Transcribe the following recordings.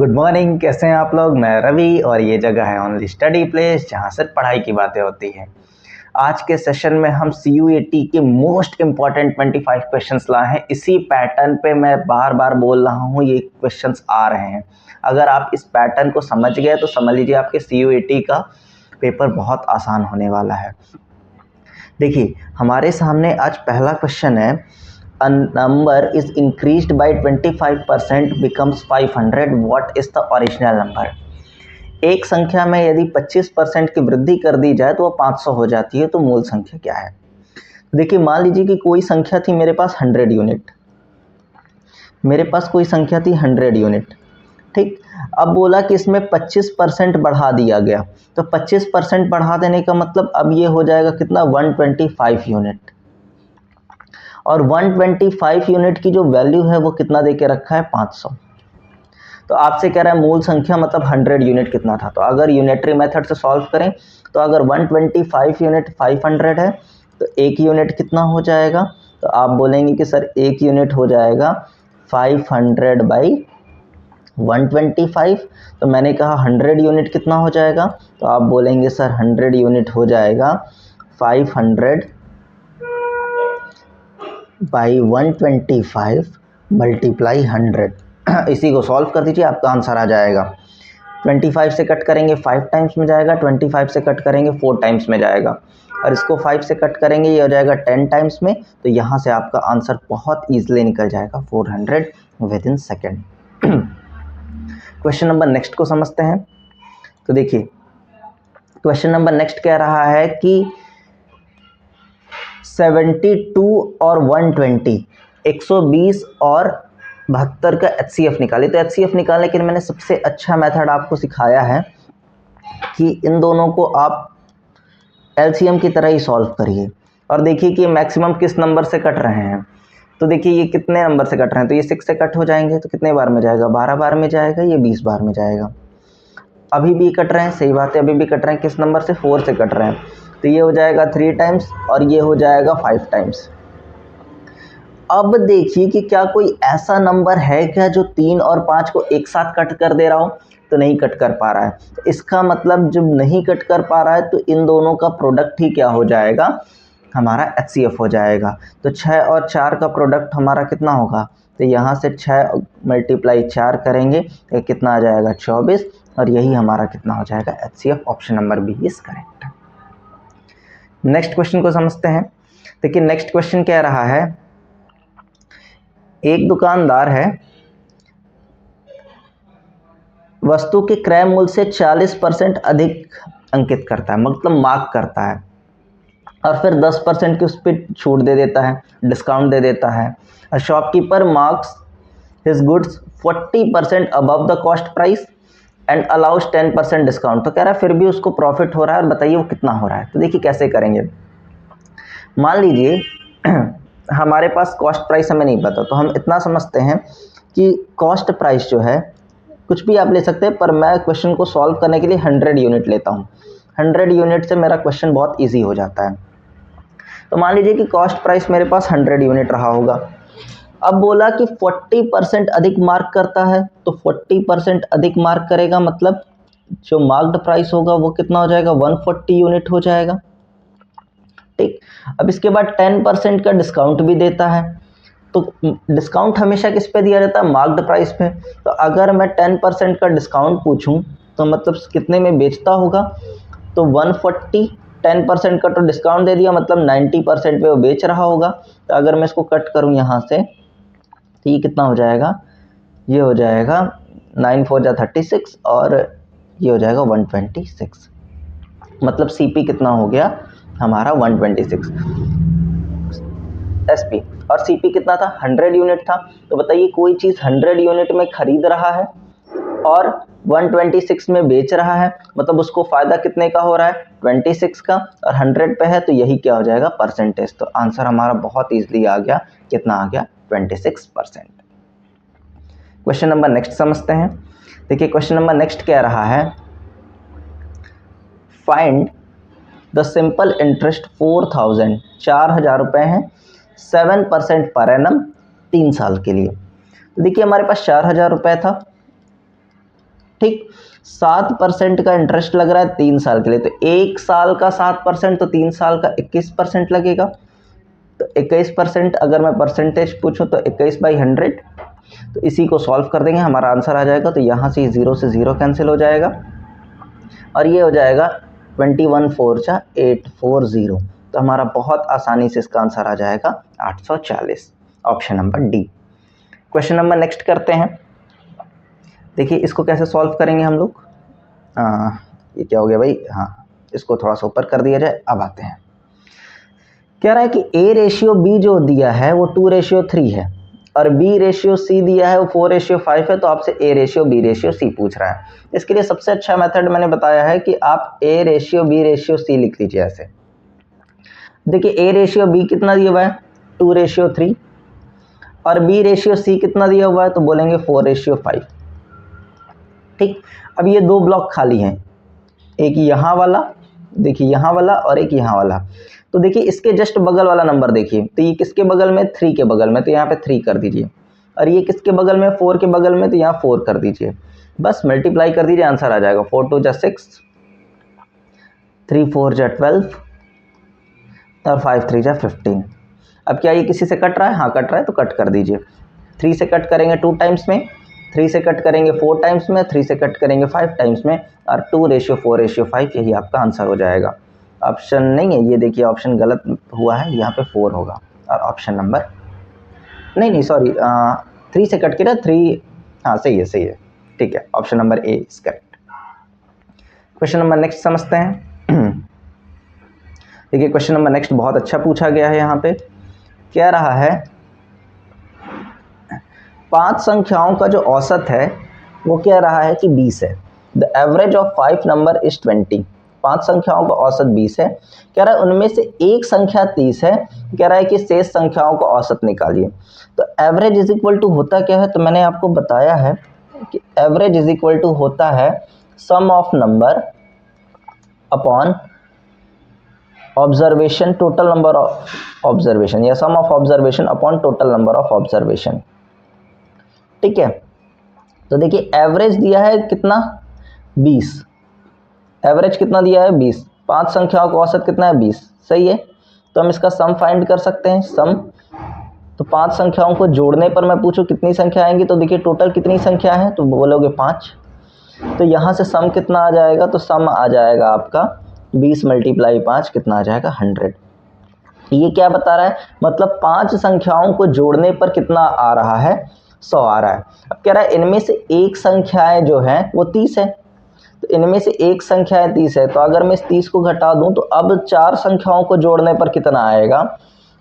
Good morning, कैसे हैं आप लोग। मैं रवि और ये जगह है ओनली स्टडी प्लेस, जहाँ सिर्फ पढ़ाई की बातें होती हैं। आज के सेशन में हम CUET के मोस्ट इम्पॉर्टेंट 25 क्वेश्चंस लाए हैं। इसी पैटर्न पे मैं बार बार बोल रहा हूँ, ये क्वेश्चंस आ रहे हैं। अगर आप इस पैटर्न को समझ गए तो समझ लीजिए आपके CUET का पेपर बहुत आसान होने वाला है। देखिए, हमारे सामने आज पहला क्वेश्चन है, a number is increased by 25% becomes 500, what is the original number। एक संख्या में यदि 25% की वृद्धि कर दी जाए तो वो 500 हो जाती है, तो मूल संख्या क्या है। देखिए, मान लीजिए कि कोई संख्या थी मेरे पास 100 यूनिट, मेरे पास कोई संख्या थी 100 यूनिट, ठीक। अब बोला कि इसमें 25% बढ़ा दिया गया, तो 25% बढ़ा देने का मतलब अब ये हो जाएगा कितना, 125 यूनिट। और 125 यूनिट की जो वैल्यू है वो कितना दे के रखा है, 500। तो आपसे कह रहा है मूल संख्या मतलब 100 यूनिट कितना था। तो अगर यूनिटरी मेथड से सॉल्व करें तो अगर 125 यूनिट 500 है तो एक यूनिट कितना हो जाएगा, तो आप बोलेंगे कि सर एक यूनिट हो जाएगा 500 बाई 125। तो मैंने कहा 100 यूनिट कितना हो जाएगा, तो आप बोलेंगे सर 100 यूनिट हो जाएगा 500 बाई 125 मल्टीप्लाई 100। इसी को सॉल्व कर दीजिए, आपका आंसर आ जाएगा। 25 से कट करेंगे 5 टाइम्स में जाएगा, 25 से कट करेंगे 4 टाइम्स में जाएगा, और इसको 5 से कट करेंगे ये हो जाएगा 10 टाइम्स में। तो यहाँ से आपका आंसर बहुत ईजिली निकल जाएगा, 400 with in second. Question number next को समझते हैं। तो देखिए, क्वेश्चन नंबर नेक्स्ट कह रहा है कि 72 और 120, 120 और 72 का HCF निकालिए। तो HCF निकालने के लिए मैंने सबसे अच्छा मेथड आपको सिखाया है कि इन दोनों को आप LCM की तरह ही सॉल्व करिए और देखिए कि मैक्सिमम किस नंबर से कट रहे हैं। तो देखिए ये कितने नंबर से कट रहे हैं, तो ये 6 से कट हो जाएंगे, तो कितने बार में जाएगा, 12 बार में जाएगा, ये 20 बार में जाएगा। अभी भी कट रहे हैं, सही बात है, अभी भी कट रहे हैं, किस नंबर से, 4 से कट रहे हैं, तो ये हो जाएगा 3 टाइम्स और ये हो जाएगा 5 टाइम्स। अब देखिए कि क्या कोई ऐसा नंबर है क्या जो 3 और 5 को एक साथ कट कर दे रहा हो, तो नहीं कट कर पा रहा है। तो इसका मतलब जब नहीं कट कर पा रहा है तो इन दोनों का प्रोडक्ट ही क्या हो जाएगा, हमारा HCF हो जाएगा। तो 6 और 4 का प्रोडक्ट हमारा कितना होगा, तो यहाँ से 6 मल्टीप्लाई 4 करेंगे तो कितना आ जाएगा, 24, और यही हमारा कितना हो जाएगा, HCF। Option number B is correct. Next question को समझते हैं। देखिए, नेक्स्ट क्वेश्चन कह रहा है, एक दुकानदार है, वस्तु के क्रय मूल्य से 40% अधिक अंकित करता है, मतलब मार्क करता है, और फिर 10% की उस पर छूट दे देता है, डिस्काउंट दे देता है। और shopkeeper marks his goods 40% above the cost price and allows 10% discount. तो कह रहा है फिर भी उसको प्रॉफिट हो रहा है, और बताइए वो कितना हो रहा है। तो देखिए कैसे करेंगे। मान लीजिए हमारे पास कॉस्ट प्राइस हमें नहीं पता, तो हम इतना समझते हैं कि कॉस्ट प्राइस जो है, कुछ भी आप ले सकते हैं, पर मैं क्वेश्चन को सॉल्व करने के लिए 100 यूनिट लेता हूँ। 100 यूनिट से मेरा क्वेश्चन बहुत इजी हो जाता है। तो मान लीजिए कि कॉस्ट प्राइस मेरे पास 100 यूनिट रहा होगा। अब बोला कि 40% अधिक मार्क करता है, तो 40% अधिक मार्क करेगा, मतलब जो मार्क्ड प्राइस होगा वो कितना हो जाएगा, 140 यूनिट हो जाएगा, ठीक। अब इसके बाद 10% का डिस्काउंट भी देता है। तो डिस्काउंट हमेशा किस पे दिया जाता है, मार्क्ड प्राइस पे। तो अगर मैं 10% का डिस्काउंट पूछूं तो मतलब कितने में बेचता होगा, तो 140, 10% का तो डिस्काउंट दे दिया, मतलब 90% पे वो बेच रहा होगा। तो अगर मैं इसको कट करूं यहाँ से, तो ये कितना हो जाएगा, ये हो जाएगा 9 4 जा 36, और ये हो जाएगा 126, मतलब CP कितना हो गया हमारा, 126 SP। और CP कितना था, 100 यूनिट था। तो बताइए कोई चीज़ 100 यूनिट में खरीद रहा है और 126 में बेच रहा है, मतलब उसको फ़ायदा कितने का हो रहा है, 26 का, और 100 पे है, तो यही क्या हो जाएगा, परसेंटेज। तो आंसर हमारा बहुत ईजिली आ गया, कितना आ गया, 26%। क्वेश्चन नंबर नेक्स्ट समझते हैं। देखिए, क्वेश्चन नंबर नेक्स्ट कह रहा है, फाइंड द सिंपल इंटरेस्ट 4000, 4000 रुपये हैं, 7% पर एनम 3 साल के लिए। तो देखिए हमारे पास 4000 रुपये था, ठीक। 7% का इंटरेस्ट लग रहा है 3 साल के लिए, तो 1 साल का 7%, तो 3 साल का 21% लगेगा। तो 21%, अगर मैं परसेंटेज पूछूं तो 21/100, तो इसी को सॉल्व कर देंगे, हमारा आंसर आ जाएगा। तो यहाँ से 0 से 0 कैंसिल हो जाएगा और ये हो जाएगा 21 4 जा 840। तो हमारा बहुत आसानी से इसका आंसर आ जाएगा 840, option number D. Question number next करते हैं। देखिए इसको कैसे सॉल्व करेंगे हम लोग। ये क्या हो गया भाई, हाँ इसको थोड़ा सा ऊपर कर दिया जाए। अब आते हैं, कह रहा है कि A/B जो दिया है वो 2/3 है और B/C दिया है वो 4/5 है, तो आपसे A/B/C पूछ रहा है। इसके लिए सबसे अच्छा मेथड मैंने बताया है कि आप A/B/C लिख लीजिए ऐसे। देखिए A/B कितना दिया हुआ है 2/3 और B/C कितना दिया हुआ है, तो बोलेंगे 4/5। ठीक। अब ये दो ब्लॉक खाली हैं, एक यहाँ वाला, देखिए यहाँ वाला और एक यहाँ वाला। तो देखिए इसके जस्ट बगल वाला नंबर देखिए, तो ये किसके बगल में, 3 के बगल में, तो यहाँ पे 3 कर दीजिए। और ये किसके बगल में, 4 के बगल में, तो यहाँ 4 कर दीजिए। बस मल्टीप्लाई कर दीजिए, आंसर आ जाएगा। 4 2 जा 6, 3 4 जा 12 और 5 3 जा 15। अब क्या ये किसी से कट रहा है, हाँ कट रहा है, तो कट कर दीजिए। 3 से कट करेंगे 2 टाइम्स में, 3 से कट करेंगे 4 टाइम्स में, 3 से कट करेंगे 5 टाइम्स में, और 2/4/5 यही आपका आंसर हो जाएगा। ऑप्शन नहीं है ये, देखिए ऑप्शन गलत हुआ है, यहाँ पे 4 होगा। और ऑप्शन नंबर नहीं सॉरी, 3 से कट के ना 3, हाँ सही है, ठीक है, option number A is correct. Question number next समझते हैं। देखिए क्वेश्चन नंबर नेक्स्ट बहुत अच्छा पूछा गया है। यहाँ पे क्या रहा है, 5 संख्याओं का जो औसत है वो क्या रहा है कि 20 है। The average of 5 number is 20। 5 संख्याओं का औसत 20 है। कह रहा है उनमें से एक संख्या 30 है। कह रहा है कि शेष संख्याओं का औसत निकालिए। तो एवरेज इज इक्वल टू होता क्या है, तो मैंने आपको बताया है कि एवरेज इज इक्वल टू होता है sum of number upon observation, total number of observation, या sum of observation upon total number of observation. ठीक है। तो देखिए एवरेज दिया है कितना 20, एवरेज कितना दिया है 20, 5 संख्याओं का औसत कितना है 20, सही है। तो हम इसका सम फाइंड कर सकते हैं, सम। तो 5 संख्याओं को जोड़ने पर मैं पूछूं कितनी संख्या आएंगी, तो देखिए टोटल कितनी संख्या है, तो बोलोगे 5। तो यहाँ से सम कितना आ जाएगा, तो सम आ जाएगा आपका 20 × 5 कितना आ जाएगा 100। ये क्या बता रहा है, मतलब 5 संख्याओं को जोड़ने पर कितना आ रहा है 100 आ रहा है। अब कह रहा है इनमें से एक संख्याएं जो है वो 30 है, तो इनमें से एक संख्याएं 30 है, तो अगर मैं इस 30 को घटा दूं तो अब 4 संख्याओं को जोड़ने पर कितना आएगा,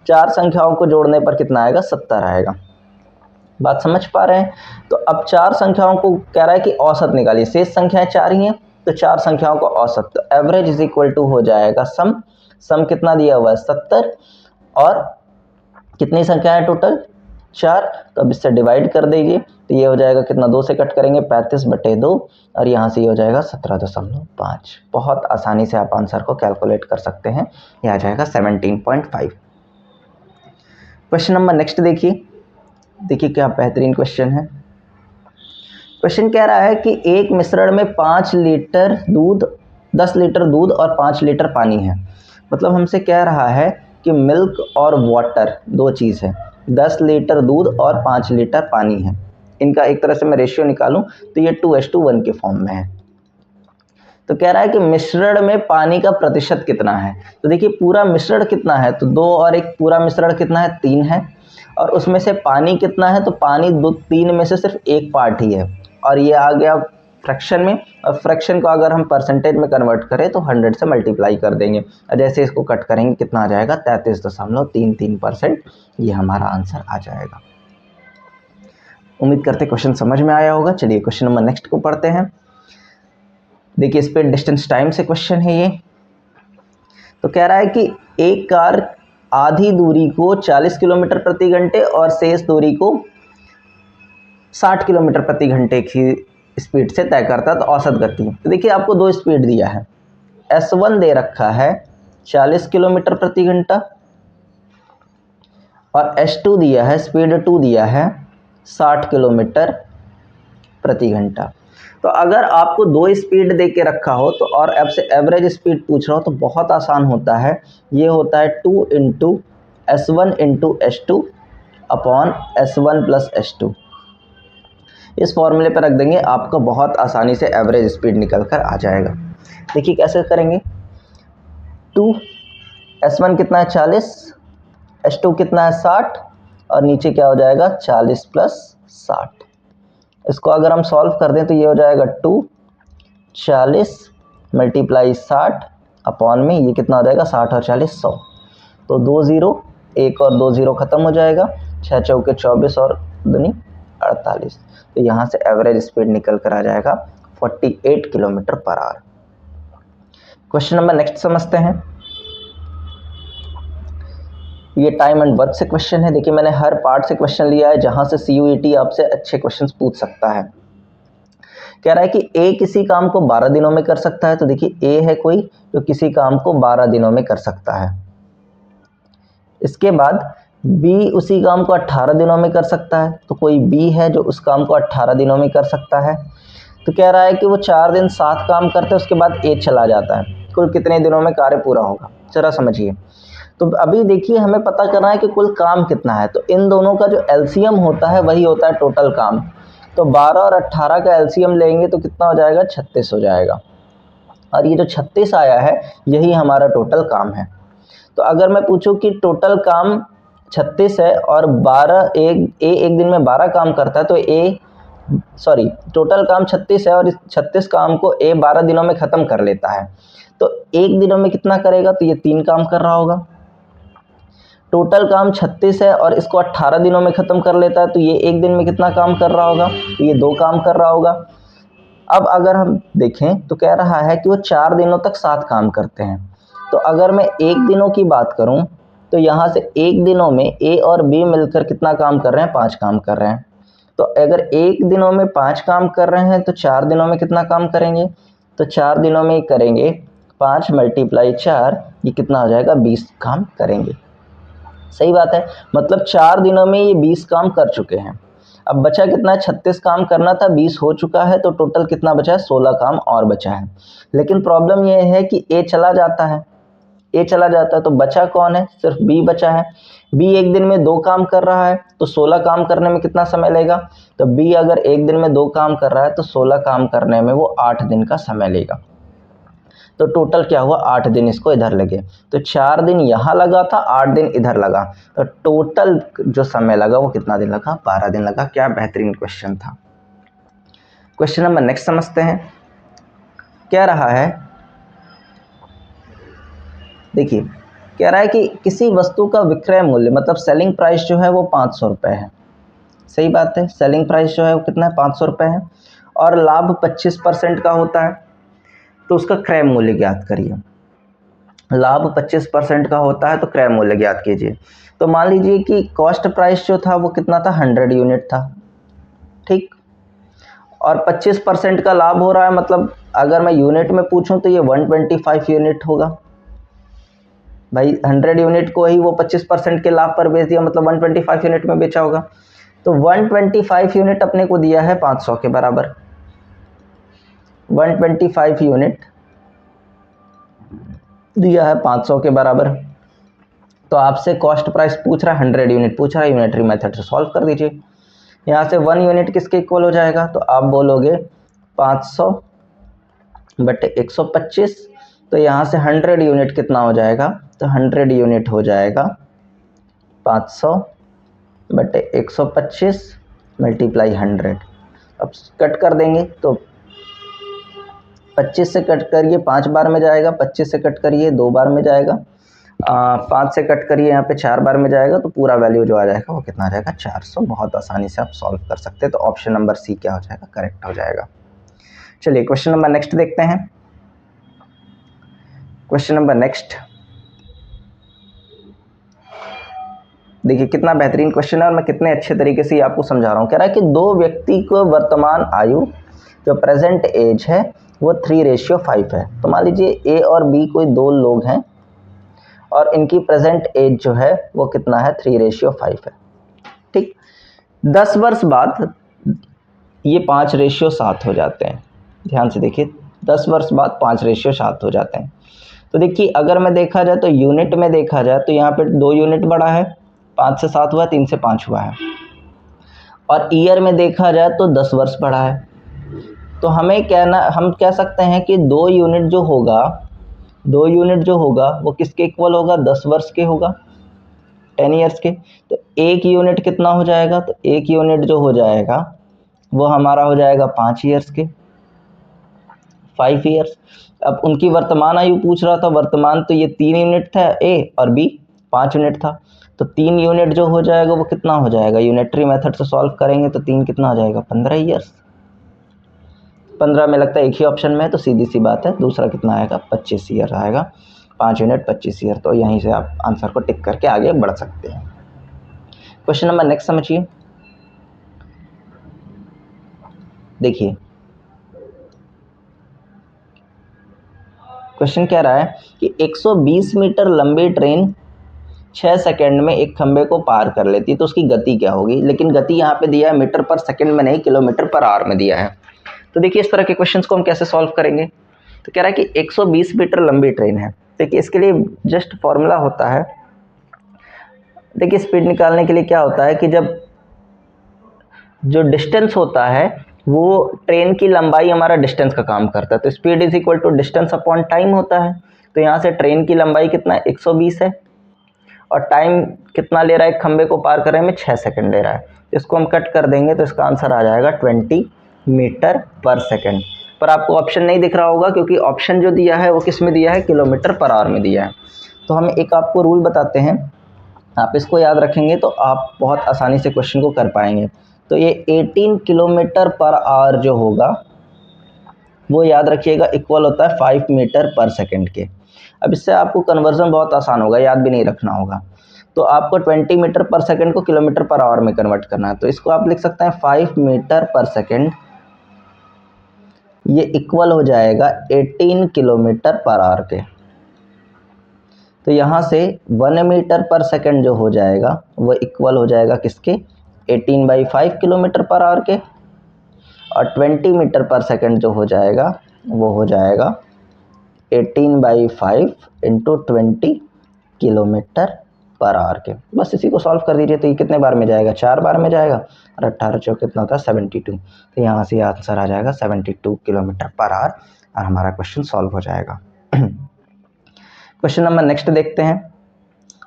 4 संख्याओं को जोड़ने पर कितना आएगा 70 आएगा। बात समझ पा रहे हैं। तो अब 4 संख्याओं को कह रहा है कि औसत निकालिए, शेष संख्याएं 4 ही हैं, तो 4 संख्याओं का औसत, तो एवरेज इज इक्वल टू हो जाएगा सम। सम कितना दिया हुआ है 70, और कितनी संख्या है टोटल 4, तो अब इससे डिवाइड कर दीजिए, तो ये हो जाएगा कितना, 2 से कट करेंगे 35/2, और यहाँ से ये हो जाएगा 17.5। बहुत आसानी से आप आंसर को कैलकुलेट कर सकते हैं, ये आ जाएगा 17.5। क्वेश्चन नंबर नेक्स्ट देखिए क्या बेहतरीन क्वेश्चन है। क्वेश्चन कह रहा है कि एक मिश्रण में 5 लीटर दूध, 10 लीटर दूध और 5 लीटर पानी है। मतलब हमसे कह रहा है कि मिल्क और वाटर दो चीज़ है, 10 लीटर दूध और 5 लीटर पानी है। इनका एक तरह से मैं रेशियो निकालूं तो ये 2:1 के फॉर्म में है। तो कह रहा है कि मिश्रण में पानी का प्रतिशत कितना है। तो देखिए पूरा मिश्रण कितना है, तो 2 और 1 पूरा मिश्रण कितना है 3 है, और उसमें से पानी कितना है, तो पानी 3 में से सिर्फ 1 पार्ट ही है, और ये आ गया फ्रैक्शन में। और फ्रैक्शन को अगर हम परसेंटेज में कन्वर्ट करें तो 100 से मल्टीप्लाई कर देंगे, और जैसे इसको कट करेंगे कितना आ जाएगा 33.33%। ये हमारा आंसर आ जाएगा। उम्मीद करते क्वेश्चन समझ में आया होगा। चलिए क्वेश्चन नंबर नेक्स्ट को पढ़ते हैं। देखिए स्पीड डिस्टेंस टाइम से क्वेश्चन है ये। तो कह रहा है कि एक कार आधी दूरी को 40 किलोमीटर प्रति घंटे और शेष दूरी को 60 किलोमीटर प्रति घंटे की स्पीड से तय करता है, तो औसत गति। तो देखिए आपको दो स्पीड दिया है, S1 दे रखा है 40 किलोमीटर प्रति घंटा, और S2 दिया है, स्पीड 2 दिया है 60 किलोमीटर प्रति घंटा। तो अगर आपको दो स्पीड दे के रखा हो तो और अब से एवरेज स्पीड पूछ रहा हो तो बहुत आसान होता है, ये होता है 2 into S1 into S2 upon S1 plus S2। इस फॉर्मूले पर रख देंगे, आपको बहुत आसानी से एवरेज स्पीड निकल कर आ जाएगा। देखिए कैसे करेंगे, 2 S1 कितना है 40, S2 कितना है 60 और नीचे क्या हो जाएगा 40 प्लस 60। इसको अगर हम सॉल्व कर दें तो ये हो जाएगा 2 40 मल्टीप्लाई 60 अपॉन में ये कितना हो जाएगा 60 और 40 100। तो 2 0, एक और 2 0 ख़त्म हो जाएगा, 6 चौके 24 और दूनी 48। तो यहाँ से एवरेज स्पीड निकल कर आ जाएगा 48 kilometre per hour. Question number next समझते हैं। ये टाइम एंड वर्क से क्वेश्चन है। देखिए मैंने हर पार्ट से क्वेश्चन लिया है जहाँ से CUET आपसे अच्छे क्वेश्चंस पूछ सकता है। कह रहा है कि A किसी काम को 12 दिनों में कर सकता है। तो देखिए A है कोई जो किसी काम को 12 दिनों में कर सकता है। इसके बाद B उसी काम को 18 दिनों में कर सकता है। तो कोई B है जो उस काम को 18 दिनों में कर सकता है। तो कह रहा है कि वो 4 दिन 7 काम करते हैं, उसके बाद A चला जाता है, कुल कितने दिनों में कार्य पूरा होगा, जरा समझिए। तो अभी देखिए हमें पता करना है कि कुल काम कितना है। तो इन दोनों का जो एलसीएम होता है वही होता है टोटल काम। तो 12 और 18 का एलसीएम लेंगे तो कितना हो जाएगा 36 हो जाएगा, और ये जो 36 आया है यही हमारा टोटल काम है। तो अगर मैं पूछूं कि टोटल काम 36 है और 12 एक दिन में 12 काम करता है, तो टोटल काम 36 है और इस 36 काम को A 12 दिनों में ख़त्म कर लेता है। तो एक दिनों में कितना करेगा, तो ये 3 काम कर रहा होगा। टोटल काम 36 है और इसको 18 दिनों में ख़त्म कर लेता है, तो ये एक दिन में कितना काम कर रहा होगा, तो ये 2 काम कर रहा होगा। अब अगर हम देखें तो कह रहा है कि वो 4 दिनों तक 7 काम करते हैं। तो अगर मैं एक दिनों की बात करूं तो यहाँ से एक दिनों में A और B मिलकर कितना काम कर रहे हैं, 5 काम कर रहे हैं। तो अगर एक दिनों में 5 काम कर रहे हैं तो 4 दिनों में कितना काम करेंगे, तो 4 दिनों में करेंगे 5 मल्टीप्लाई 4, ये कितना हो जाएगा 20 काम करेंगे। सही बात है, मतलब 4 दिनों में ये 20 काम कर चुके हैं। अब बचा कितना है, 36 काम करना था, 20 हो चुका है, तो टोटल कितना बचा है, 16 काम और बचा है। लेकिन प्रॉब्लम ये है कि A चला जाता है, तो बचा कौन है, सिर्फ B बचा है। B एक दिन में 2 काम कर रहा है, तो 16 काम करने में कितना समय लेगा, तो B अगर एक दिन में 2 काम कर रहा है तो 16 काम करने में वो 8 दिन का समय लेगा। तो टोटल क्या हुआ, 8 दिन इसको इधर लगे। तो 4 दिन यहाँ लगा था, 8 दिन इधर लगा, तो टोटल जो समय लगा वो कितना दिन लगा, 12 दिन लगा। क्या बेहतरीन क्वेश्चन था। क्वेश्चन नंबर नेक्स्ट समझते हैं। क्या रहा है, देखिए कह रहा है कि किसी वस्तु का विक्रय मूल्य मतलब सेलिंग प्राइस जो है वो 500 रुपये है। सही बात है, सेलिंग प्राइस जो है वो कितना है, 500 रुपये है, और लाभ 25% का होता है। तो उसका क्रय मूल्य ज्ञात करिए। लाभ 25% का होता है तो क्रय मूल्य ज्ञात कीजिए। तो मान लीजिए कि कॉस्ट प्राइस जो था वो कितना था, 100 यूनिट था, ठीक, और 25% का लाभ हो रहा है, मतलब अगर मैं यूनिट में पूछूं तो ये 125 यूनिट होगा। भाई 100 यूनिट को ही वो 25% के लाभ पर बेच दिया, मतलब 125 यूनिट में बेचा होगा। तो 125 यूनिट अपने को दिया है 500 के बराबर, 125 यूनिट दिया है 500 के बराबर। तो आपसे कॉस्ट प्राइस पूछ रहा है, 100 यूनिट पूछ रहा है, यूनिटरी मेथड से सॉल्व कर दीजिए। यहाँ से 1 यूनिट किसके इक्वल हो जाएगा, तो आप बोलोगे 500 बटे 125। तो यहाँ से 100 यूनिट कितना हो जाएगा, तो 100 यूनिट हो जाएगा 500 बटे 125 मल्टीप्लाई 100। अब कट कर देंगे तो 25 से कट करिए 5 बार में जाएगा, 25 से कट करिए 2 बार में जाएगा, 5 से कट करिए यहाँ पे 4 बार में जाएगा, तो पूरा वैल्यू जो आ जाएगा वो कितना आ जाएगा, 400। बहुत आसानी से आप सॉल्व कर सकते हैं। तो ऑप्शन नंबर सी क्या हो जाएगा, करेक्ट हो जाएगा। चलिए क्वेश्चन नंबर नेक्स्ट देखते हैं। क्वेश्चन नंबर नेक्स्ट देखिए कितना बेहतरीन क्वेश्चन है और मैं कितने अच्छे तरीके से आपको समझा रहा हूँ। कह रहा है कि 2 व्यक्ति को वर्तमान आयु जो प्रेजेंट एज है वो 3:5 है। तो मान लीजिए ए और बी कोई 2 लोग हैं और इनकी प्रेजेंट एज जो है वो कितना है, 3:5 है, ठीक। 10 वर्ष बाद ये 5:7 हो जाते हैं। ध्यान से देखिए, 10 वर्ष बाद 5:7 हो जाते हैं। तो देखिए अगर मैं देखा जाए तो यूनिट में देखा जाए तो यहाँ पे 2 यूनिट बढ़ा है, 5 से 7 हुआ, 3 से 5 हुआ है। और ईयर में देखा जाए तो 10 वर्ष बढ़ा है। तो हम कह सकते हैं कि 2 यूनिट जो होगा वो किसके इक्वल होगा, 10 वर्ष के होगा, 10 ईयर्स के। तो 1 यूनिट कितना हो जाएगा, तो 1 यूनिट जो हो जाएगा वो हमारा हो जाएगा 5 ईयर्स के, 5 ईयर्स। अब उनकी वर्तमान आयु पूछ रहा था, वर्तमान तो ये 3 यूनिट था ए, और बी 5 यूनिट था। तो 3 यूनिट जो हो जाएगा वो कितना हो जाएगा, यूनिटरी मेथड से सॉल्व करेंगे तो 3 कितना हो जाएगा, 15 ईयर्स। 15 में लगता है एक ही ऑप्शन में है, तो सीधी सी बात है दूसरा कितना आएगा, 25 ईयर आएगा। 5 यूनिट 25 ईयर। तो यहीं से आप आंसर को टिक करके आगे बढ़ सकते हैं। क्वेश्चन नंबर नेक्स्ट समझिए। देखिए क्वेश्चन कह रहा है कि 120 मीटर लंबी ट्रेन 6 सेकंड में एक खंबे को पार कर लेती है, तो उसकी गति क्या होगी। लेकिन गति यहाँ पे दिया है मीटर पर सेकंड में नहीं, किलोमीटर पर आवर में दिया है। तो देखिए इस तरह के क्वेश्चंस को हम कैसे सॉल्व करेंगे। तो कह रहा है कि 120 मीटर लंबी ट्रेन है। देखिए इसके लिए जस्ट फॉर्मूला होता है, देखिए स्पीड निकालने के लिए क्या होता है कि जब जो डिस्टेंस होता है वो ट्रेन की लंबाई हमारा डिस्टेंस का काम करता है, तो speed is equal to distance upon time होता है। तो यहाँ से ट्रेन की लंबाई कितना है, 120 है, और टाइम कितना ले रहा है, खंबे को पार करने में 6 सेकंड ले रहा है। इसको हम कट कर देंगे तो इसका आंसर आ जाएगा 20 मीटर पर सेकंड। पर आपको ऑप्शन नहीं दिख रहा होगा क्योंकि ऑप्शन जो दिया है वो किस में दिया है, किलोमीटर पर आवर में दिया है। तो हम एक आपको रूल बताते हैं, आप इसको याद रखेंगे तो आप बहुत आसानी से क्वेश्चन को कर पाएंगे। तो ये 18 किलोमीटर पर आवर जो होगा वो याद रखिएगा इक्वल होता है 5 मीटर पर सेकंड के। अब इससे आपको कन्वर्जन बहुत आसान होगा, याद भी नहीं रखना होगा। तो आपको 20 मीटर पर सेकंड को किलोमीटर पर आवर में कन्वर्ट करना है। तो इसको आप लिख सकते हैं 5 मीटर पर सेकंड, ये इक्वल हो जाएगा 18 किलोमीटर पर आवर के। तो यहाँ से 1 मीटर पर सेकंड जो हो जाएगा वो इक्वल हो जाएगा किसके, 18/5 किलोमीटर पर आवर के। और 20 मीटर पर सेकंड जो हो जाएगा वो हो जाएगा 18/5 इंटू 20 किलोमीटर पर आवर के। बस इसी को सॉल्व कर दीजिए। तो ये कितने बार में जाएगा, 4 बार में जाएगा, और 18 चौक कितना होता है 72। तो यहाँ से आंसर आ जाएगा 72 किलोमीटर पर आवर, और हमारा क्वेश्चन सॉल्व हो जाएगा। क्वेश्चन नंबर नेक्स्ट देखते हैं।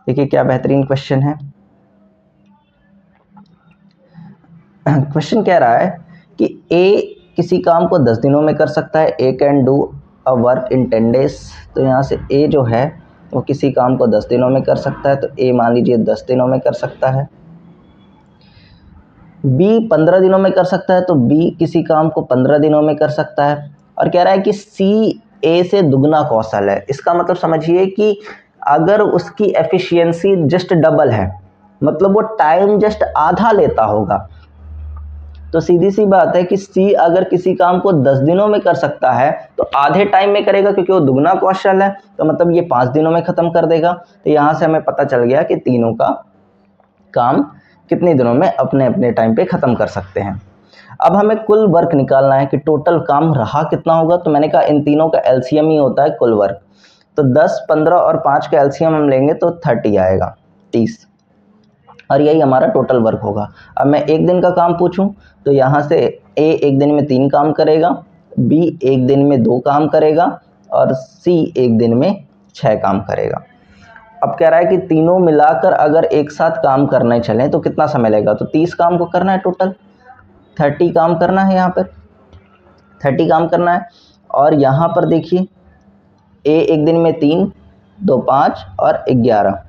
देखिए क्या बेहतरीन क्वेश्चन है। क्वेश्चन कह रहा है कि ए किसी काम को 10 दिनों में कर सकता है, A can do a work in 10 days. तो यहाँ से ए जो है वो किसी काम को 10 दिनों में कर सकता है, तो ए मान लीजिए 10 दिनों में कर सकता है। बी 15 दिनों में कर सकता है, तो बी किसी काम को 15 दिनों में कर सकता है। और कह रहा है कि सी ए से दुगना कौशल है। इसका मतलब समझिए कि अगर उसकी एफिशिएंसी जस्ट डबल है, मतलब वो टाइम जस्ट आधा लेता होगा, तो सीधी सी बात है कि सी अगर किसी काम को 10 दिनों में कर सकता है तो आधे टाइम में करेगा, क्योंकि वो दुगना कौशल है। तो मतलब ये 5 दिनों में ख़त्म कर देगा। तो यहाँ से हमें पता चल गया कि तीनों का काम कितने दिनों में अपने अपने टाइम पे ख़त्म कर सकते हैं। अब हमें कुल वर्क निकालना है कि टोटल काम रहा कितना होगा। तो मैंने कहा इन तीनों का एलसीएम ही होता है कुल वर्क। तो 10, 15 और 5 का एलसीएम हम लेंगे तो 30 आएगा, 30, और यही हमारा टोटल वर्क होगा। अब मैं एक दिन का काम पूछूं तो यहाँ से ए एक दिन में 3 काम करेगा, बी एक दिन में 2 काम करेगा, और सी एक दिन में 6 काम करेगा। अब कह रहा है कि तीनों मिलाकर अगर एक साथ काम करने चलें तो कितना समय लगेगा। तो 30 काम को करना है, टोटल 30 काम करना है, यहाँ पर 30 काम करना है। और यहाँ पर देखिए ए एक दिन में 3, 2 5 और 11,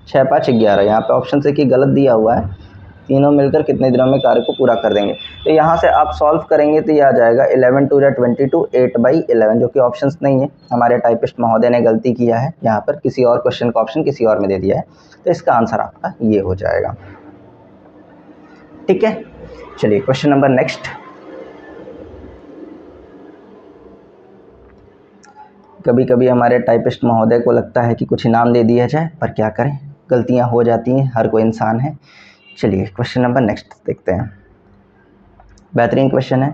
6 5 11। यहाँ पे ऑप्शन से कि गलत दिया हुआ है, तीनों मिलकर कितने दिनों में कार्य को पूरा कर देंगे। तो यहाँ से आप सॉल्व करेंगे तो ये आ जाएगा 11 2 22, 8/11, जो कि ऑप्शंस नहीं है। हमारे टाइपिस्ट महोदय ने गलती किया है, यहाँ पर किसी और क्वेश्चन का ऑप्शन किसी और में दे दिया है। तो इसका आंसर आपका ये हो जाएगा। ठीक है, चलिए क्वेश्चन नंबर नेक्स्ट। कभी कभी हमारे टाइपिस्ट महोदय को लगता है कि कुछ इनाम दे दिया जाए, पर क्या करें, गलतियाँ हो जाती हैं, हर कोई इंसान है। चलिए क्वेश्चन नंबर नेक्स्ट देखते हैं। बेहतरीन क्वेश्चन है।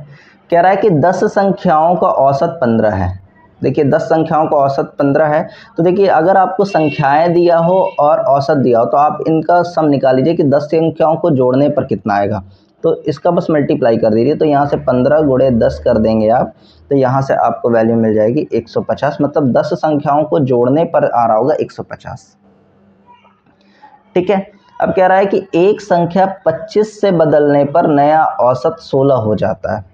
कह रहा है कि 10 संख्याओं का औसत 15 है। देखिए 10 संख्याओं का औसत 15 है, तो देखिए अगर आपको संख्याएं दिया हो और औसत दिया हो तो आप इनका सम निकाल लीजिए कि 10 संख्याओं को जोड़ने पर कितना आएगा। तो इसका बस मल्टीप्लाई कर दीजिए, तो यहाँ से 15 गुणे 10 कर देंगे आप, तो यहाँ से आपको वैल्यू मिल जाएगी 150। मतलब 10 संख्याओं को जोड़ने पर आ रहा होगा 150। ठीक है। अब कह रहा है कि एक संख्या 25 से बदलने पर नया औसत 16 हो जाता है।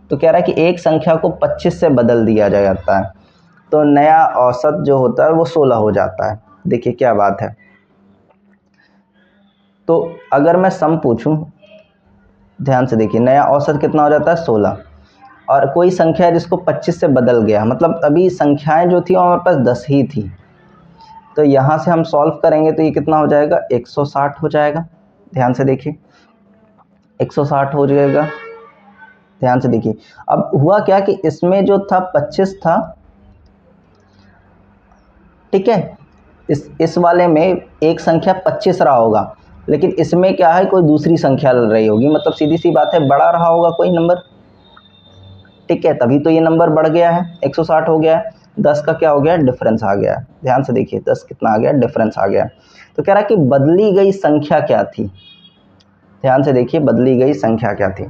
तो कह रहा है कि एक संख्या को 25 से बदल दिया जाता है तो नया औसत जो होता है वो 16 हो जाता है। देखिए क्या बात है। तो अगर मैं सम पूछूं, ध्यान से देखिए, नया औसत कितना हो जाता है 16, और कोई संख्या है जिसको 25 से बदल गया, मतलब अभी संख्याएं जो थी हमारे पास 10 ही थी, तो यहाँ से हम सॉल्व करेंगे तो ये कितना हो जाएगा 160 हो जाएगा। ध्यान से देखिए 160 हो जाएगा। ध्यान से देखिए अब हुआ क्या कि इसमें जो था 25 था, ठीक है, इस वाले में एक संख्या 25 रहा होगा, लेकिन इसमें क्या है कोई दूसरी संख्या रही होगी, मतलब सीधी सी बात है बड़ा रहा होगा कोई नंबर, ठीक है, तभी तो ये नंबर बढ़ गया है 160 हो गया है। 10 का क्या हो गया डिफरेंस आ गया। ध्यान से देखिए 10 कितना आ गया डिफरेंस आ गया। तो कह रहा है कि बदली गई संख्या क्या थी। ध्यान से देखिए बदली गई संख्या क्या थी।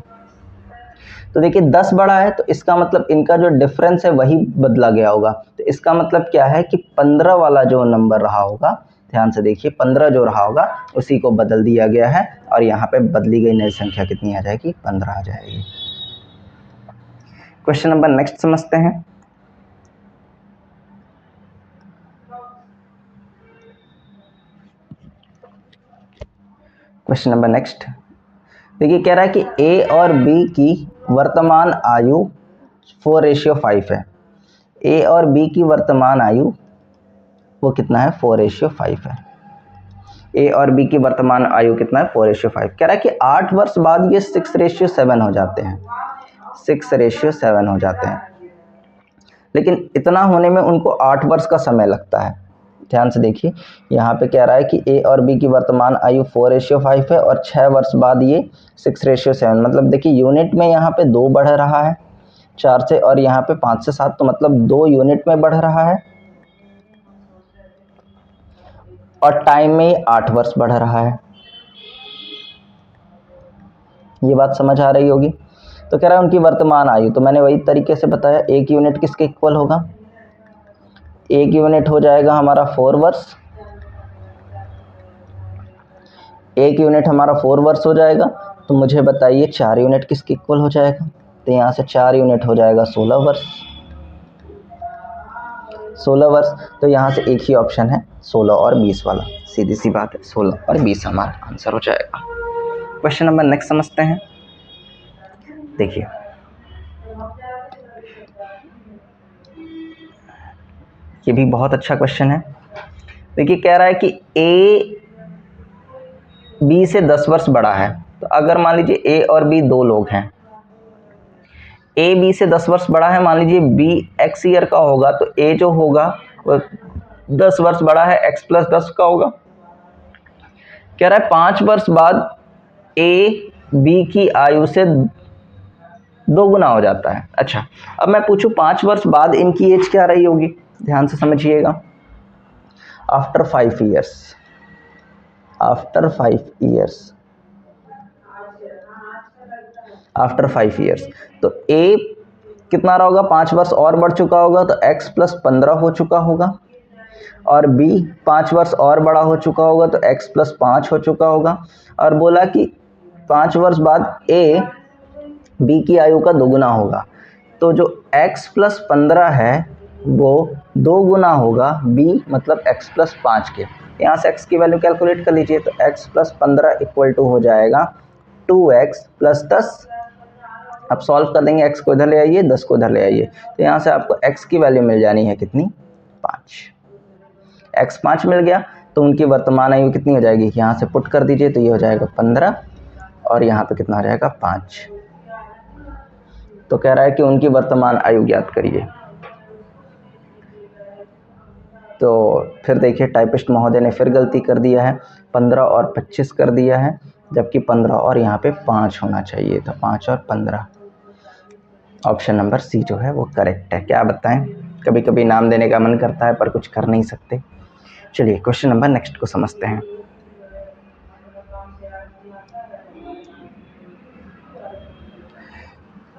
तो देखिए 10 बड़ा है तो इसका मतलब इनका जो डिफरेंस है वही बदला गया होगा। तो इसका मतलब क्या है कि 15 वाला जो नंबर रहा होगा, ध्यान से देखिए 15 जो रहा होगा उसी को बदल दिया गया है, और यहाँ पे बदली गई नई संख्या कितनी आ जाएगी 15 आ जाएगी। क्वेश्चन नंबर नेक्स्ट समझते हैं। क्वेश्चन नंबर नेक्स्ट देखिए, कह रहा है कि ए और बी की वर्तमान आयु 4:5 है। ए और बी की वर्तमान आयु वो कितना है 4:5 है। ए और बी की वर्तमान आयु कितना है 4:5। कह रहा है कि 8 वर्ष बाद ये 6:7 हो जाते हैं, 6:7 हो जाते हैं, लेकिन इतना होने में उनको 8 वर्ष का समय लगता है। ध्यान से देखिए यहाँ पे कह रहा है कि ए और बी की वर्तमान आयु 4:5 है और 6 वर्ष बाद ये 6:7, मतलब देखिए यूनिट में यहाँ पे 2 बढ़ रहा है 4 से, और यहाँ पे 5 से 7, तो मतलब 2 यूनिट में बढ़ रहा है, और टाइम में 8 वर्ष बढ़ रहा है। ये बात समझ आ रही होगी। तो कह रहा है उनकी वर्तमान आयु, तो मैंने वही तरीके से बताया, एक यूनिट किसके इक्वल होगा, एक यूनिट हो जाएगा हमारा 4 वर्ष, एक यूनिट हमारा 4 वर्ष हो जाएगा। तो मुझे बताइए 4 यूनिट किसके इक्वल हो जाएगा, तो यहाँ से 4 यूनिट हो जाएगा 16 वर्ष, 16 वर्ष। तो यहाँ से एक ही ऑप्शन है 16 और 20 वाला, सीधी सी बात है 16 और 20 हमारा आंसर हो जाएगा। क्वेश्चन नंबर नेक्स्ट समझते हैं। देखिए ये भी बहुत अच्छा क्वेश्चन है। देखिए कह रहा है कि ए बी से 10 वर्ष बड़ा है। तो अगर मान लीजिए ए और बी 2 लोग हैं, ए बी से 10 वर्ष बड़ा है, मान लीजिए बी एक्स ईयर का होगा, तो ए जो होगा वो 10 वर्ष बड़ा है, एक्स प्लस 10 का होगा। कह रहा है 5 वर्ष बाद ए बी की आयु से 2 गुना हो जाता है। अच्छा अब मैं पूछूं 5 वर्ष बाद इनकी एज क्या रही होगी, ध्यान से समझिएगा। After 5 years, after 5 years, after 5 years, तो ए कितना रहा होगा 5 वर्ष और बढ़ चुका होगा, तो x प्लस 15 हो चुका होगा, और b 5 वर्ष और बड़ा हो चुका होगा तो x प्लस 5 हो चुका होगा। और बोला कि 5 वर्ष बाद a b की आयु का 2 गुना होगा, तो जो x प्लस 15 है वो 2 गुना होगा b मतलब x प्लस 5 के। यहाँ से x की वैल्यू कैलकुलेट कर लीजिए, तो x प्लस 15 इक्वल टू हो जाएगा 2x प्लस 10। अब सॉल्व कर देंगे, x को इधर ले आइए 10 को इधर ले आइए, तो यहाँ से आपको x की वैल्यू मिल जानी है कितनी 5। x 5 मिल गया, तो उनकी वर्तमान आयु कितनी हो जाएगी, यहाँ से पुट कर दीजिए, तो ये हो जाएगा 15, और यहाँ पे कितना हो जाएगा 5। तो कह रहा है कि उनकी वर्तमान आयु ज्ञात करिए। तो फिर देखिए टाइपिस्ट महोदय ने फिर गलती कर दिया है, 15 और 25 कर दिया है, जबकि 15 और यहाँ पे 5 होना चाहिए था, 5 और 15। ऑप्शन नंबर सी जो है वो करेक्ट है। क्या बताएं, कभी कभी नाम देने का मन करता है पर कुछ कर नहीं सकते। चलिए क्वेश्चन नंबर नेक्स्ट को समझते हैं।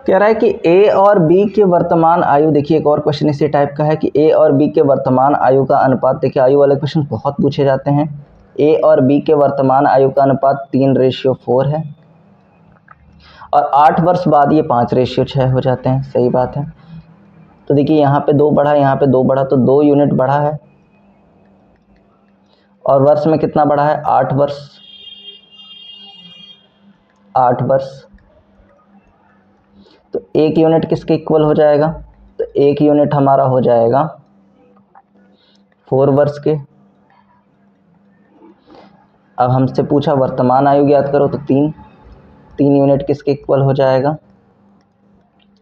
कह रहा है कि ए और बी के वर्तमान आयु, देखिए एक और क्वेश्चन इसी टाइप का है कि ए और बी के वर्तमान आयु का अनुपात, देखिए आयु वाले क्वेश्चन बहुत पूछे जाते हैं। ए और बी के वर्तमान आयु का अनुपात 3:4 है और 8 वर्ष बाद ये 5:6 हो जाते हैं। सही बात है। तो देखिए यहाँ पे 2 बढ़ा, यहाँ पे 2 बढ़ा, तो 2 यूनिट बढ़ा है और वर्ष में कितना बढ़ा है, 8 वर्ष। 8 वर्ष तो 1 यूनिट किसके इक्वल हो जाएगा, तो 1 यूनिट हमारा हो जाएगा 4 वर्ष के। अब हमसे पूछा वर्तमान आयु ज्ञात करो, तो 3 यूनिट किसके इक्वल हो जाएगा,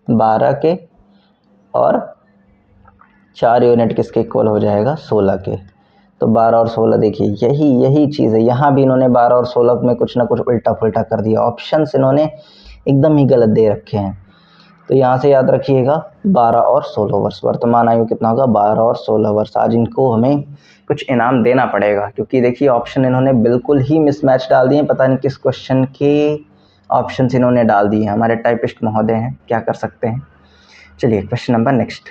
12 के, और 4 यूनिट किसके इक्वल हो जाएगा, 16 के। तो 12 और 16, देखिए यही चीज़ है। यहाँ भी इन्होंने 12 और 16 में कुछ ना कुछ उल्टा पुल्टा कर दिया, ऑप्शंस इन्होंने एकदम ही गलत दे रखे हैं। तो यहाँ से याद रखिएगा 12 और 16 वर्ष, वर्तमान आयु कितना होगा, 12 और 16 वर्ष। आज इनको हमें कुछ इनाम देना पड़ेगा, क्योंकि देखिए ऑप्शन इन्होंने बिल्कुल ही मिसमैच डाल दिए। पता नहीं किस क्वेश्चन के ऑप्शन इन्होंने डाल दिए हैं। हमारे टाइपिस्ट महोदय हैं, क्या कर सकते हैं। चलिए क्वेश्चन नंबर नेक्स्ट।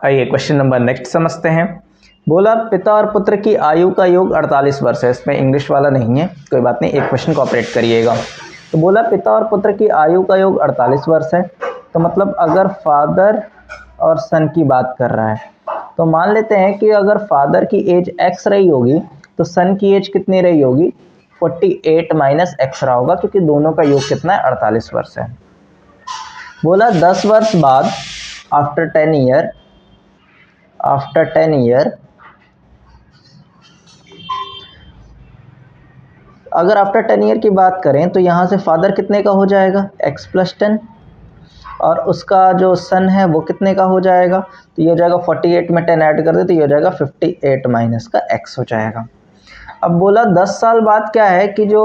आइए क्वेश्चन नंबर नेक्स्ट समझते हैं। बोला पिता और पुत्र की आयु का योग 48 वर्ष है। इसमें इंग्लिश वाला नहीं है, कोई बात नहीं, एक क्वेश्चन कॉपरेट करिएगा। तो बोला पिता और पुत्र की आयु का योग 48 वर्ष है। तो मतलब अगर फादर और सन की बात कर रहा है, तो मान लेते हैं कि अगर फादर की एज x रही होगी तो सन की एज कितनी रही होगी, 48 माइनस x रहा होगा, क्योंकि दोनों का योग कितना है, 48 वर्ष है। बोला 10 वर्ष बाद, आफ्टर 10 ईयर, अगर आफ्टर 10 ईयर की बात करें तो यहाँ से फादर कितने का हो जाएगा, x + 10, और उसका जो सन है वो कितने का हो जाएगा, तो ये हो जाएगा 48 में 10 ऐड कर दे तो ये हो जाएगा 58 माइनस का x हो जाएगा। अब बोला 10 साल बाद क्या है कि जो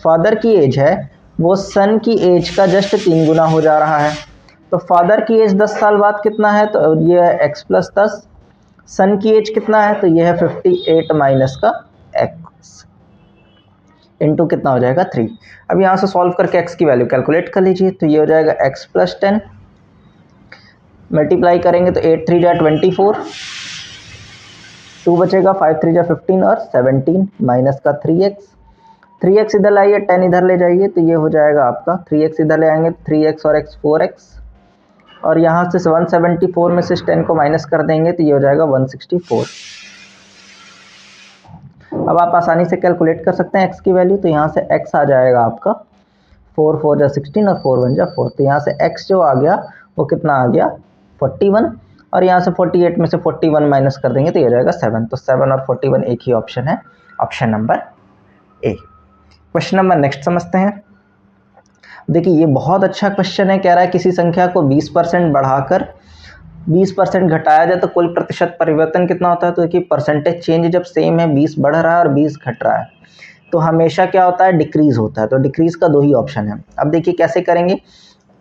फादर की एज है वो सन की एज का जस्ट 3 गुना हो जा रहा है। तो फादर की एज 10 साल बाद कितना है, तो ये है x + 10, सन की एज कितना है, तो ये है 58 माइनस का x इंटू कितना हो जाएगा 3। अब यहाँ से सॉल्व करके x की वैल्यू कैलकुलेट कर लीजिए। तो ये हो जाएगा x + 10, मल्टीप्लाई करेंगे तो 8 3 जा 24, 2 बचेगा, 5 3 जा 15 और 17 माइनस का 3x इधर लाइए, 10 इधर ले जाइए, तो ये हो जाएगा आपका 3x इधर ले आएंगे, 3x और x 4x, और यहाँ से 174 में से 10 को माइनस कर देंगे तो ये हो जाएगा 164। अब आप आसानी से कैलकुलेट कर सकते हैं x की वैल्यू। तो यहाँ से x आ जाएगा आपका 4 4 जा 16 और 4 1 जा 4। तो यहाँ से x जो आ गया वो कितना आ गया, 41, और यहाँ से 48 में से 41 माइनस कर देंगे तो ये हो जाएगा 7। तो 7 और 41 एक ही ऑप्शन है, option number A. Question number next समझते हैं। देखिए ये बहुत अच्छा क्वेश्चन है। कह रहा है किसी संख्या को 20% बढ़ाकर 20% घटाया जाए तो कुल प्रतिशत परिवर्तन कितना होता है। तो देखिए परसेंटेज चेंज जब सेम है, 20 बढ़ रहा है और 20 घट रहा है, तो हमेशा क्या होता है, डिक्रीज होता है। तो डिक्रीज का 2 ही ऑप्शन है। अब देखिए कैसे करेंगे,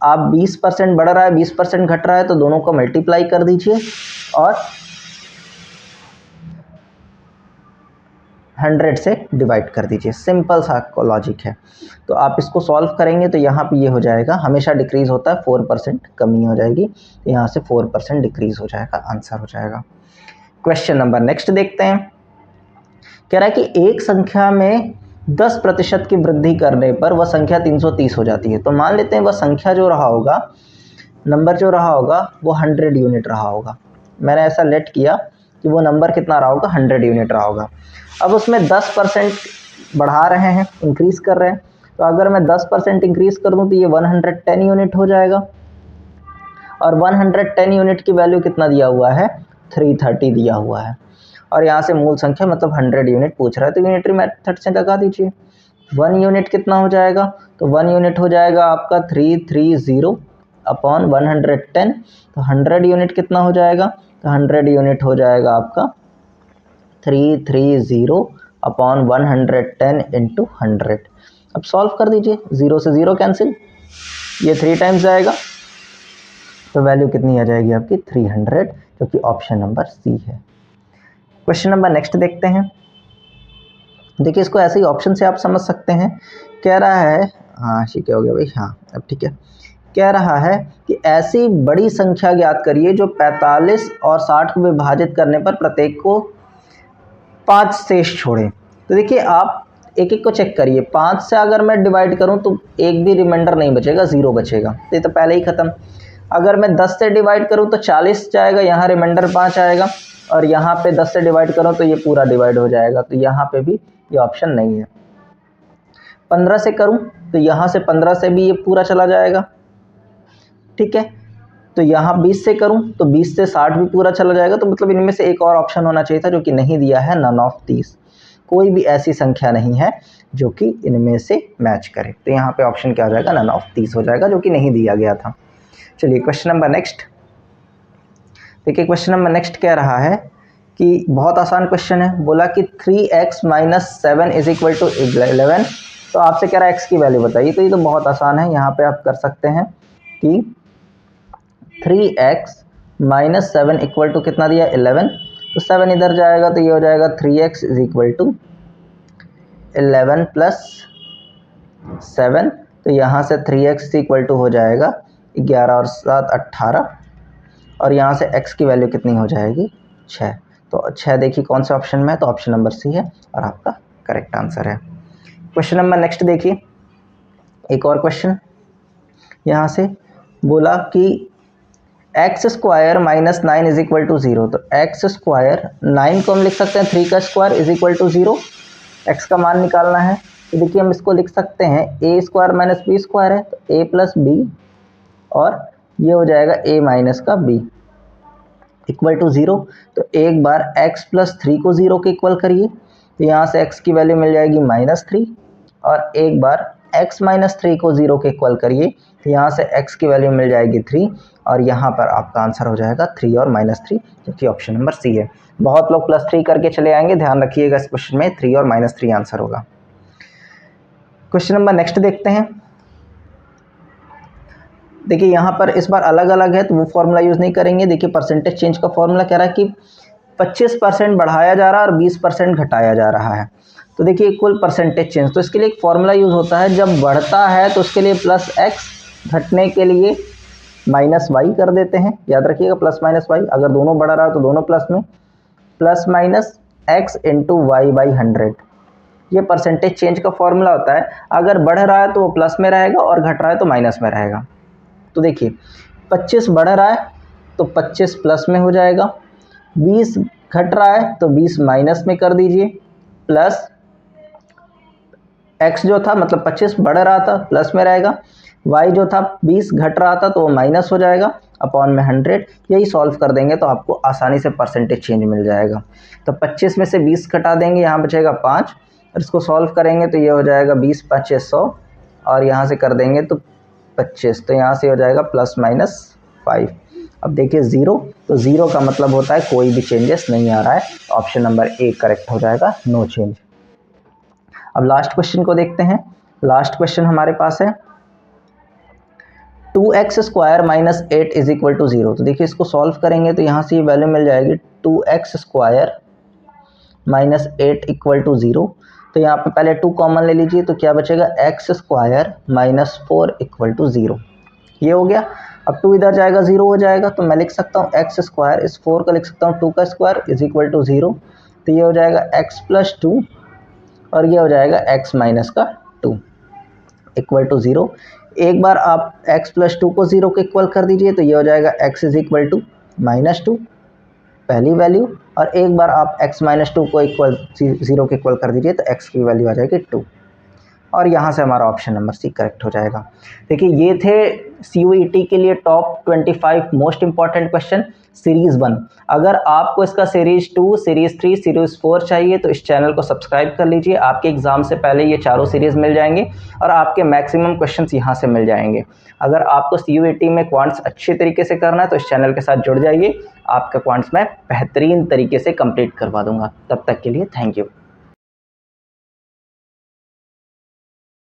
आप 20% बढ़ रहा है 20% घट रहा है तो दोनों को मल्टीप्लाई कर दीजिए और 100 से डिवाइड कर दीजिए। सिंपल सा लॉजिक है। तो आप इसको सॉल्व करेंगे तो यहाँ पे ये हो जाएगा, हमेशा डिक्रीज होता है, 4% कमी हो जाएगी, तो यहाँ से 4% डिक्रीज हो जाएगा, आंसर हो जाएगा। क्वेश्चन नंबर नेक्स्ट देखते हैं। कह रहा है कि एक संख्या में 10% की वृद्धि करने पर वह संख्या 330 हो जाती है। तो मान लेते हैं वह संख्या जो रहा होगा, नंबर जो रहा होगा वो 100 यूनिट रहा होगा। मैंने ऐसा लेट किया कि वो नंबर कितना रहा होगा, 100 यूनिट रहा होगा। अब उसमें 10% बढ़ा रहे हैं, इंक्रीज़ कर रहे हैं, तो अगर मैं 10% इंक्रीज़ कर दूं तो ये 110 यूनिट हो जाएगा, और 110 यूनिट की वैल्यू कितना दिया हुआ है, 330 दिया हुआ है, और यहाँ से मूल संख्या मतलब 100 यूनिट पूछ रहा है, तो यूनिटरी मेथड से लगा दीजिए। 1 यूनिट कितना हो जाएगा, तो 1 यूनिट हो जाएगा आपका 330 अपॉन 110, तो 100 यूनिट कितना हो जाएगा, तो 100 यूनिट हो जाएगा आपका 330 अपॉन 110 इंटू 100। अब सॉल्व कर दीजिए, 0 से 0 कैंसिल, ये 3 टाइम्स जाएगा तो वैल्यू कितनी आ जाएगी आपकी 300, जो कि ऑप्शन नंबर सी है। क्वेश्चन नंबर नेक्स्ट देखते हैं। देखिए इसको ऐसे ही ऑप्शन से आप समझ सकते हैं। कह रहा है, हाँ ठीक है, हो गया भाई, हाँ अब ठीक है। कह रहा है कि ऐसी बड़ी संख्या ज्ञात करिए जो 45 और 60 को विभाजित करने पर प्रत्येक को 5 शेष छोड़े। तो देखिए आप एक एक को चेक करिए, 5 से अगर मैं डिवाइड करूं तो एक भी रिमाइंडर नहीं बचेगा, 0 बचेगा, तो ये तो पहले ही ख़त्म। अगर मैं 10 से डिवाइड करूं तो 40 जाएगा, यहाँ रिमाइंडर 5 आएगा, और यहाँ पे 10 से डिवाइड करूं तो ये पूरा डिवाइड हो जाएगा, तो यहाँ पे भी ये ऑप्शन नहीं है। 15 से करूं तो यहाँ से 15 से भी ये पूरा चला जाएगा, ठीक है। तो यहाँ 20 से करूं तो 20 से 60 भी पूरा चला जाएगा, तो मतलब इनमें से एक और ऑप्शन होना चाहिए था जो कि नहीं दिया है, नन ऑफ दीज। कोई भी ऐसी संख्या नहीं है जो कि इनमें से मैच करे, तो यहाँ पे ऑप्शन क्या हो जाएगा, नन ऑफ दीज हो जाएगा, जो कि नहीं दिया गया था। चलिए क्वेश्चन नंबर नेक्स्ट देखिए। क्वेश्चन नंबर नेक्स्ट कह रहा है कि बहुत आसान क्वेश्चन है, बोला कि 3x - 7 इज इक्वल टू 11। तो आपसे कह रहा है x की वैल्यू बताइए, तो ये तो बहुत आसान है। यहाँ पे आप कर सकते हैं कि 3x - 7 इक्वल टू कितना दिया, 11, तो 7 इधर जाएगा तो ये हो जाएगा 3x is equal to 11 plus 7, तो यहाँ से 3x इक्वल टू हो जाएगा 11 और 7 18, और यहाँ से x की वैल्यू कितनी हो जाएगी, 6। तो 6 देखिए कौन से ऑप्शन में है, तो ऑप्शन नंबर सी है और आपका करेक्ट आंसर है। क्वेश्चन नंबर नेक्स्ट देखिए, एक और क्वेश्चन यहाँ से बोला कि x square - 9 is equal to 0। तो x स्क्वायर 9 को हम लिख सकते हैं 3 का square is equal to 0, x का मान निकालना है। तो देखिए हम इसको लिख सकते हैं a square minus b square है, तो a प्लस b, और ये हो जाएगा a माइनस का b इक्वल टू 0। तो एक बार x प्लस 3 को 0 के इक्वल करिए, तो यहाँ से x की वैल्यू मिल जाएगी -3, और एक बार x - 3 को 0 के इक्वल करिए, तो यहाँ से x की वैल्यू मिल जाएगी 3, और यहाँ पर आपका आंसर हो जाएगा 3 और -3, जो कि ऑप्शन नंबर सी है। बहुत लोग +3 करके चले आएंगे, ध्यान रखिएगा इस क्वेश्चन में 3 और -3 आंसर होगा। क्वेश्चन नंबर नेक्स्ट देखते हैं। देखिए यहाँ पर इस बार अलग अलग है तो वो फॉर्मूला यूज़ नहीं करेंगे। देखिए परसेंटेज चेंज का फॉर्मूला कह रहा है कि 25% बढ़ाया जा रहा है और 20% घटाया जा रहा है। तो देखिए इक्वल परसेंटेज चेंज, तो इसके लिए एक फॉर्मूला यूज़ होता है, जब बढ़ता है तो उसके लिए +x, घटने के लिए -y कर देते हैं। याद रखिएगा +-y, अगर दोनों बढ़ रहा है तो दोनों प्लस में, +-x इंटू y/100। ये परसेंटेज चेंज का फॉर्मूला होता है। अगर बढ़ रहा है तो वो प्लस में रहेगा और घट रहा है तो माइनस में रहेगा। तो देखिए 25 बढ़ रहा है तो 25 प्लस में हो जाएगा, 20 घट रहा है तो 20 माइनस में कर दीजिए, प्लस x जो था मतलब 25 बढ़ रहा था प्लस में रहेगा, y जो था 20 घट रहा था तो वो माइनस हो जाएगा, अपॉन में 100। यही सॉल्व कर देंगे तो आपको आसानी से परसेंटेज चेंज मिल जाएगा। तो 25 में से 20 घटा देंगे, यहाँ बचेगा 5, और इसको सॉल्व करेंगे तो ये हो जाएगा 20×5 = 100, और यहाँ से कर देंगे तो 25, तो यहाँ से हो जाएगा +-5। अब देखिए 0, तो 0 का मतलब होता है कोई भी चेंजेस नहीं आ रहा है। ऑप्शन नंबर ए करेक्ट हो जाएगा, नो चेंज। अब लास्ट क्वेश्चन को देखते हैं। लास्ट क्वेश्चन हमारे पास है 2x square - 8 is equal to 0। तो देखिए इसको सॉल्व करेंगे तो यहाँ से ये वैल्यू मिल जाएगी 2x स्क्वायर - 8 इक्वल टू 0। तो यहाँ पे पहले 2 कॉमन ले लीजिए, तो क्या बचेगा x स्क्वायर -4 इक्वल टू 0। ये हो गया। अब 2 इधर जाएगा 0 हो जाएगा, तो मैं लिख सकता हूँ x स्क्वायर, इस 4 का लिख सकता हूँ 2 का स्क्वायर इज इक्वल टू 0। तो ये हो जाएगा x प्लस 2, और ये हो जाएगा x माइनस का 2 इक्वल टू 0। एक बार आप x प्लस 2 को 0 के इक्वल कर दीजिए, तो ये हो जाएगा x इज इक्वल टू -2, पहली वैल्यू, और एक बार आप x - 2 को 0 के इक्वल कर दीजिए तो x की वैल्यू आ जाएगी 2। और यहाँ से हमारा ऑप्शन नंबर सी करेक्ट हो जाएगा। देखिए ये थे CUET के लिए top 25 most important question series 1। अगर आपको इसका सीरीज़ 2, सीरीज़ 3, सीरीज़ 4 चाहिए तो इस चैनल को सब्सक्राइब कर लीजिए। आपके एग्ज़ाम से पहले ये चारों सीरीज़ मिल जाएंगे और आपके मैक्सिमम क्वेश्चंस यहाँ से मिल जाएंगे। अगर आपको CUET में क्वांट्स अच्छे तरीके से करना है तो इस चैनल के साथ जुड़ जाइए, आपका क्वांट्स मैं बेहतरीन तरीके से कंप्लीट करवा दूंगा। तब तक के लिए थैंक यू।